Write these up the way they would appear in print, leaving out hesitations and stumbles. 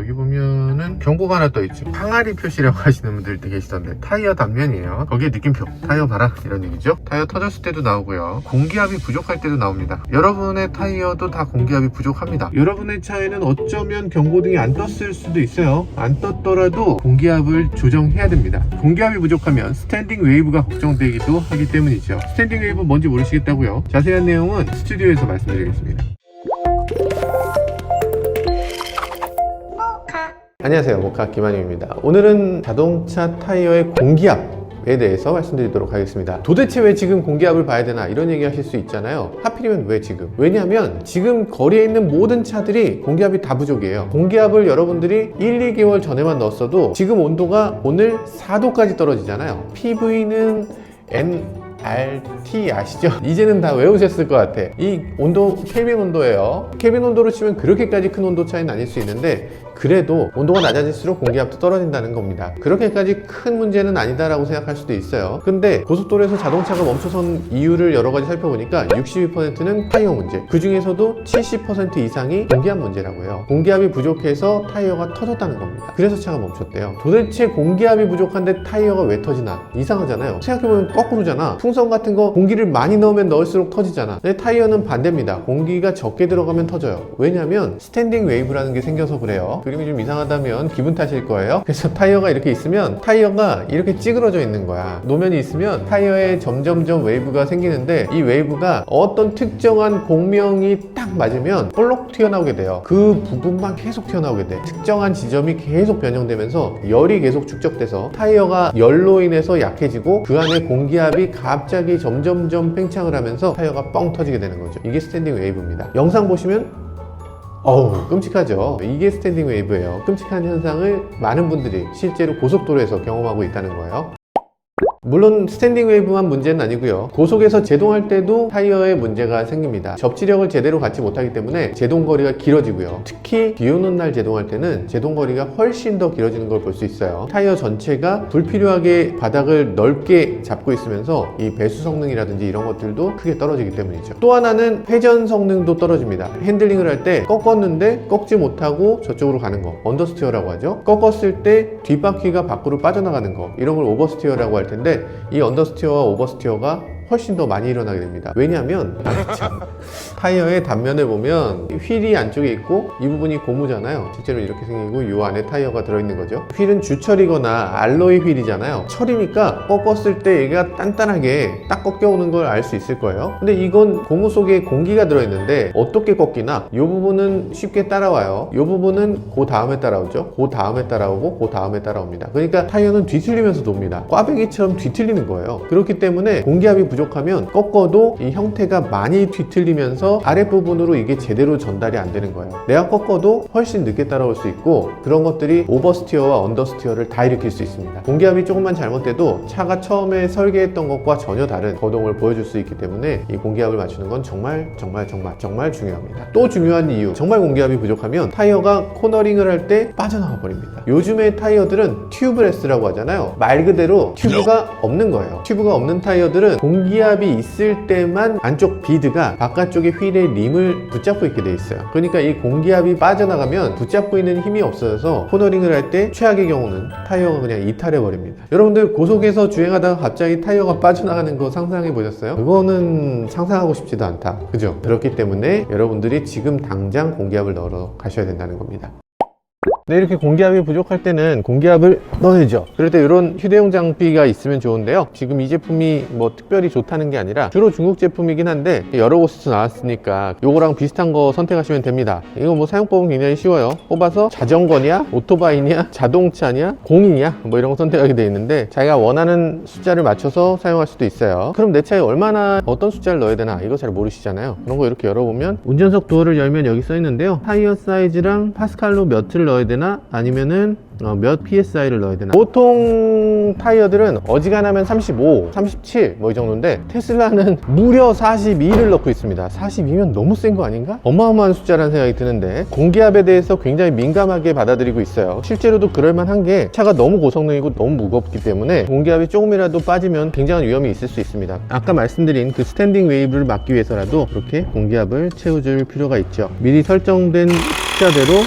여기 보면은 경고가 하나 떠있죠. 항아리 표시라고 하시는 분들도 계시던데 타이어 단면이에요. 거기에 느낌표 타이어 봐라 이런 얘기죠. 타이어 터졌을 때도 나오고요, 공기압이 부족할 때도 나옵니다. 여러분의 타이어도 다 공기압이 부족합니다. 여러분의 차에는 어쩌면 경고등이 안 떴을 수도 있어요. 안 떴더라도 공기압을 조정해야 됩니다. 공기압이 부족하면 스탠딩 웨이브가 걱정되기도 하기 때문이죠. 스탠딩 웨이브 뭔지 모르시겠다고요? 자세한 내용은 스튜디오에서 말씀드리겠습니다. 안녕하세요, 모카 김한용입니다. 오늘은 자동차 타이어의 공기압에 대해서 말씀드리도록 하겠습니다. 도대체 왜 지금 공기압을 봐야 되나 이런 얘기 하실 수 있잖아요. 하필이면 왜 지금? 왜냐하면 지금 거리에 있는 모든 차들이 공기압이 다 부족이에요. 공기압을 여러분들이 1, 2개월 전에만 넣었어도 지금 온도가 오늘 4도까지 떨어지잖아요. PV는 NRT 아시죠? 이제는 다 외우셨을 것 같아. 이 온도 켈빈 온도예요. 켈빈 온도로 치면 그렇게까지 큰 온도 차이는 아닐 수 있는데 그래도 온도가 낮아질수록 공기압도 떨어진다는 겁니다. 그렇게까지 큰 문제는 아니다라고 생각할 수도 있어요. 근데 고속도로에서 자동차가 멈춰선 이유를 여러 가지 살펴보니까 62%는 타이어 문제, 그 중에서도 70% 이상이 공기압 문제라고 해요. 공기압이 부족해서 타이어가 터졌다는 겁니다. 그래서 차가 멈췄대요. 도대체 공기압이 부족한데 타이어가 왜 터지나? 이상하잖아요. 생각해보면 거꾸로잖아. 풍선 같은 거 공기를 많이 넣으면 넣을수록 터지잖아. 근데 타이어는 반대입니다. 공기가 적게 들어가면 터져요. 왜냐면 스탠딩 웨이브라는 게 생겨서 그래요. 그림이 좀 이상하다면 기분 탓일 거예요. 그래서 타이어가 이렇게 있으면 타이어가 이렇게 찌그러져 있는 거야. 노면이 있으면 타이어에 점점점 웨이브가 생기는데 이 웨이브가 어떤 특정한 공명이 딱 맞으면 볼록 튀어나오게 돼요. 그 부분만 계속 튀어나오게 돼. 특정한 지점이 계속 변형되면서 열이 계속 축적돼서 타이어가 열로 인해서 약해지고 그 안에 공기압이 갑자기 점점점 팽창을 하면서 타이어가 뻥 터지게 되는 거죠. 이게 스탠딩 웨이브입니다. 영상 보시면 어우 끔찍하죠. 이게 스탠딩 웨이브예요. 끔찍한 현상을 많은 분들이 실제로 고속도로에서 경험하고 있다는 거예요. 물론 스탠딩 웨이브만 문제는 아니고요, 고속에서 제동할 때도 타이어에 문제가 생깁니다. 접지력을 제대로 갖지 못하기 때문에 제동거리가 길어지고요, 특히 비 오는 날 제동할 때는 제동거리가 훨씬 더 길어지는 걸 볼 수 있어요. 타이어 전체가 불필요하게 바닥을 넓게 잡고 있으면서 이 배수 성능이라든지 이런 것들도 크게 떨어지기 때문이죠. 또 하나는 회전 성능도 떨어집니다. 핸들링을 할 때 꺾었는데 꺾지 못하고 저쪽으로 가는 거, 언더스티어라고 하죠. 꺾었을 때 뒷바퀴가 밖으로 빠져나가는 거, 이런 걸 오버스티어라고 할 텐데 이 언더스티어와 오버스티어가 훨씬 더 많이 일어나게 됩니다. 왜냐하면 타이어의 단면을 보면 휠이 안쪽에 있고 이 부분이 고무잖아요. 실제로 이렇게 생기고 이 안에 타이어가 들어있는 거죠. 휠은 주철이거나 알로이 휠이잖아요. 철이니까 꺾었을 때 얘가 단단하게 딱 꺾여오는 걸 알 수 있을 거예요. 근데 이건 고무 속에 공기가 들어있는데 어떻게 꺾이나? 이 부분은 쉽게 따라와요. 이 부분은 그 다음에 따라오죠. 그 다음에 따라오고 그 다음에 따라옵니다. 그러니까 타이어는 뒤틀리면서 돕니다. 꽈배기처럼 뒤틀리는 거예요. 그렇기 때문에 공기압이 부족하면 꺾어도 이 형태가 많이 뒤틀리면서 아랫부분으로 이게 제대로 전달이 안 되는 거예요. 내가 꺾어도 훨씬 늦게 따라올 수 있고 그런 것들이 오버스티어와 언더스티어를 다 일으킬 수 있습니다. 공기압이 조금만 잘못돼도 차가 처음에 설계했던 것과 전혀 다른 거동을 보여줄 수 있기 때문에 이 공기압을 맞추는 건 정말 중요합니다. 또 중요한 이유, 정말 공기압이 부족하면 타이어가 코너링을 할 때 빠져나가 버립니다. 요즘의 타이어들은 튜브레스라고 하잖아요. 말 그대로 튜브가 없는 거예요. 튜브가 없는 타이어들은 공기압이 있을 때만 안쪽 비드가 바깥쪽의 휠의 림을 붙잡고 있게 돼 있어요. 그러니까 이 공기압이 빠져나가면 붙잡고 있는 힘이 없어져서 코너링을 할 때 최악의 경우는 타이어가 그냥 이탈해 버립니다. 여러분들 고속에서 주행하다가 갑자기 타이어가 빠져나가는 거 상상해 보셨어요? 그거는 상상하고 싶지도 않다, 그죠? 그렇기 때문에 여러분들이 지금 당장 공기압을 넣으러 가셔야 된다는 겁니다. 네, 이렇게 공기압이 부족할 때는 공기압을 넣어야죠. 그럴 때 이런 휴대용 장비가 있으면 좋은데요, 지금 이 제품이 뭐 특별히 좋다는 게 아니라 주로 중국 제품이긴 한데 여러 곳에서 나왔으니까 요거랑 비슷한 거 선택하시면 됩니다. 이거 뭐 사용법은 굉장히 쉬워요. 뽑아서 자전거냐, 오토바이냐, 자동차냐, 공이냐 뭐 이런 거 선택하게 돼 있는데 자기가 원하는 숫자를 맞춰서 사용할 수도 있어요. 그럼 내 차에 얼마나 어떤 숫자를 넣어야 되나 이거 잘 모르시잖아요. 그런 거 이렇게 열어보면 운전석 도어를 열면 여기 써 있는데요, 타이어 사이즈랑 파스칼로 몇을 넣어야 되나 아니면은 몇 PSI를 넣어야 되나. 보통 타이어들은 어지간하면 35, 37 뭐 이 정도인데 테슬라는 무려 42를 넣고 있습니다. 42면 너무 센 거 아닌가? 어마어마한 숫자라는 생각이 드는데 공기압에 대해서 굉장히 민감하게 받아들이고 있어요. 실제로도 그럴만한 게 차가 너무 고성능이고 너무 무겁기 때문에 공기압이 조금이라도 빠지면 굉장한 위험이 있을 수 있습니다. 아까 말씀드린 그 스탠딩 웨이브를 막기 위해서라도 이렇게 공기압을 채워줄 필요가 있죠. 미리 설정된 숫자대로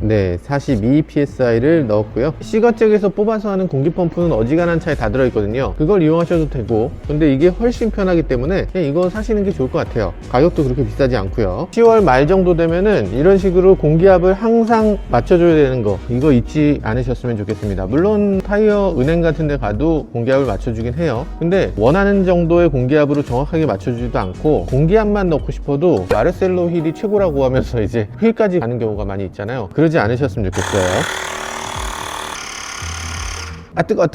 네, 42 psi를 넣었고요. C거 쪽에서 뽑아서 하는 공기 펌프는 어지간한 차에 다 들어있거든요. 그걸 이용하셔도 되고, 근데 이게 훨씬 편하기 때문에 그냥 이거 사시는 게 좋을 것 같아요. 가격도 그렇게 비싸지 않고요. 10월 말 정도 되면은 이런 식으로 공기압을 항상 맞춰줘야 되는 거, 이거 잊지 않으셨으면 좋겠습니다. 물론 타이어 은행 같은 데 가도 공기압을 맞춰주긴 해요. 근데 원하는 정도의 공기압으로 정확하게 맞춰주지도 않고, 공기압만 넣고 싶어도 마르셀로 휠이 최고라고 하면서 이제 휠까지 가는 경우가 많이 있잖아요. 그러지 않으셨으면 좋겠어요. 아, 뜨거.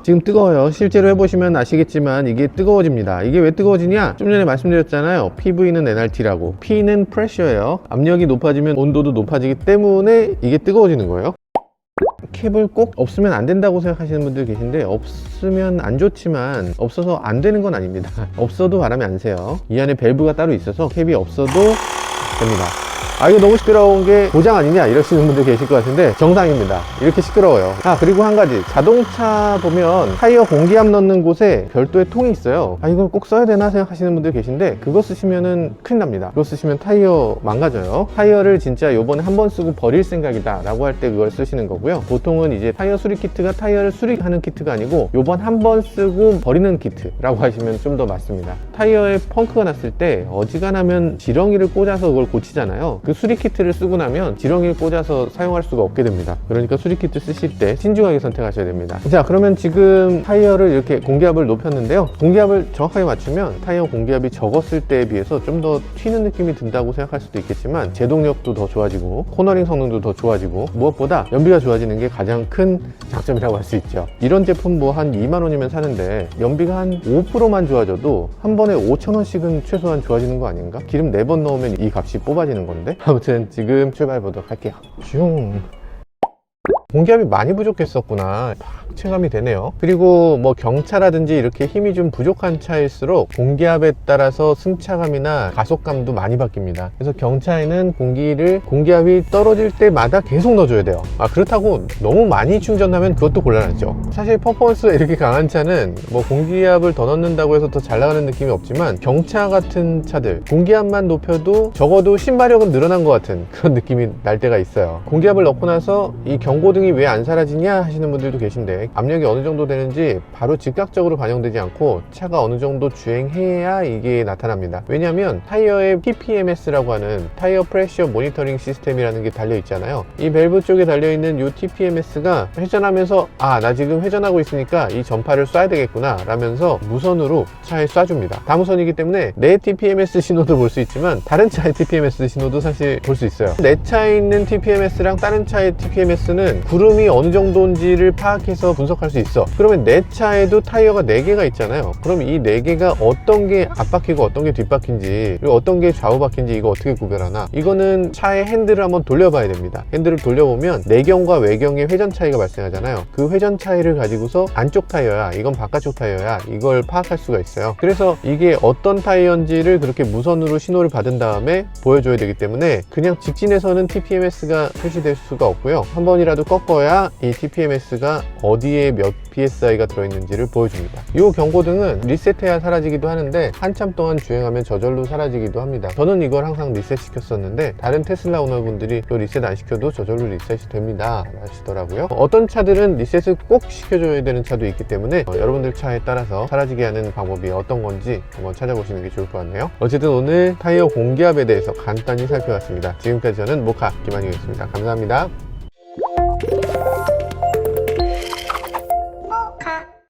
지금 뜨거워요. 실제로 해보시면 아시겠지만 이게 뜨거워집니다. 이게 왜 뜨거워지냐? 좀 전에 말씀드렸잖아요. PV는 NRT라고. P는 프레셔예요. 압력이 높아지면 온도도 높아지기 때문에 이게 뜨거워지는 거예요. 캡을 꼭 없으면 안 된다고 생각하시는 분들 계신데, 없으면 안 좋지만 없어서 안 되는 건 아닙니다. 없어도 바람이 안 새요. 이 안에 밸브가 따로 있어서 캡이 없어도 됩니다. 아, 이거 너무 시끄러운 게 고장 아니냐 이러시는 분들 계실 것 같은데 정상입니다. 이렇게 시끄러워요. 아, 그리고 한 가지, 자동차 보면 타이어 공기압 넣는 곳에 별도의 통이 있어요. 아, 이걸 꼭 써야 되나 생각하시는 분들 계신데, 그거 쓰시면은 큰일 납니다. 그거 쓰시면 타이어 망가져요. 타이어를 진짜 요번에 한 번 쓰고 버릴 생각이다 라고 할 때 그걸 쓰시는 거고요. 보통은 이제 타이어 수리 키트가 타이어를 수리하는 키트가 아니고 요번 한 번 쓰고 버리는 키트라고 하시면 좀 더 맞습니다. 타이어에 펑크가 났을 때 어지간하면 지렁이를 꽂아서 그걸 고치잖아요. 그 수리 키트를 쓰고 나면 지렁이를 꽂아서 사용할 수가 없게 됩니다. 그러니까 수리 키트 쓰실 때 신중하게 선택하셔야 됩니다. 자, 그러면 지금 타이어를 이렇게 공기압을 높였는데요. 공기압을 정확하게 맞추면 타이어 공기압이 적었을 때에 비해서 좀 더 튀는 느낌이 든다고 생각할 수도 있겠지만, 제동력도 더 좋아지고 코너링 성능도 더 좋아지고, 무엇보다 연비가 좋아지는 게 가장 큰 장점이라고 할 수 있죠. 이런 제품 뭐 한 2만 원이면 사는데 연비가 한 5%만 좋아져도 한 번에 5,000원씩은 최소한 좋아지는 거 아닌가? 기름 4번 넣으면 이 값이 뽑아지는 건데, 아무튼 지금 출발해 보도록 할게요. 슝. 공기압이 많이 부족했었구나, 체감이 되네요. 그리고 뭐 경차라든지 이렇게 힘이 좀 부족한 차일수록 공기압에 따라서 승차감이나 가속감도 많이 바뀝니다. 그래서 경차에는 공기압이 떨어질 때마다 계속 넣어줘야 돼요. 아, 그렇다고 너무 많이 충전하면 그것도 곤란하죠. 사실 퍼포먼스가 이렇게 강한 차는 뭐 공기압을 더 넣는다고 해서 더 잘 나가는 느낌이 없지만, 경차 같은 차들 공기압만 높여도 적어도 신발력은 늘어난 것 같은 그런 느낌이 날 때가 있어요. 공기압을 넣고 나서 이 경고등이 왜 안 사라지냐 하시는 분들도 계신데, 압력이 어느 정도 되는지 바로 즉각적으로 반영되지 않고 차가 어느 정도 주행해야 이게 나타납니다. 왜냐하면 타이어에 TPMS라고 하는 타이어 프레셔 모니터링 시스템이라는 게 달려 있잖아요. 이 밸브 쪽에 달려있는 이 TPMS가 회전하면서, 아, 나 지금 회전하고 있으니까 이 전파를 쏴야 되겠구나 라면서 무선으로 차에 쏴줍니다. 다무선이기 때문에 내 TPMS 신호도 볼 수 있지만 다른 차의 TPMS 신호도 사실 볼 수 있어요. 내 차에 있는 TPMS랑 다른 차의 TPMS는 구름이 어느 정도인지를 파악해서 분석할 수 있어. 그러면 내 차에도 타이어가 4개가 있잖아요. 그럼 이 4개가 어떤 게 앞바퀴고 어떤 게 뒷바퀴인지, 그리고 어떤 게 좌우바퀴인지 이거 어떻게 구별하나? 이거는 차의 핸들을 한번 돌려봐야 됩니다. 핸들을 돌려보면 내경과 외경의 회전 차이가 발생하잖아요. 그 회전 차이를 가지고서 안쪽 타이어야, 이건 바깥쪽 타이어야, 이걸 파악할 수가 있어요. 그래서 이게 어떤 타이어인지를 그렇게 무선으로 신호를 받은 다음에 보여줘야 되기 때문에 그냥 직진에서는 TPMS가 표시될 수가 없고요. 한 번이라도 꺾어야 이 TPMS가 어디에 몇 PSI가 들어있는지를 보여줍니다. 이 경고등은 리셋해야 사라지기도 하는데 한참 동안 주행하면 저절로 사라지기도 합니다. 저는 이걸 항상 리셋 시켰었는데 다른 테슬라 오너분들이 또 리셋 안 시켜도 저절로 리셋이 됩니다 하시더라고요. 어떤 차들은 리셋을 꼭 시켜줘야 되는 차도 있기 때문에 여러분들 차에 따라서 사라지게 하는 방법이 어떤 건지 한번 찾아보시는 게 좋을 것 같네요. 어쨌든 오늘 타이어 공기압에 대해서 간단히 살펴봤습니다. 지금까지 저는 모카 김한용이었습니다. 감사합니다.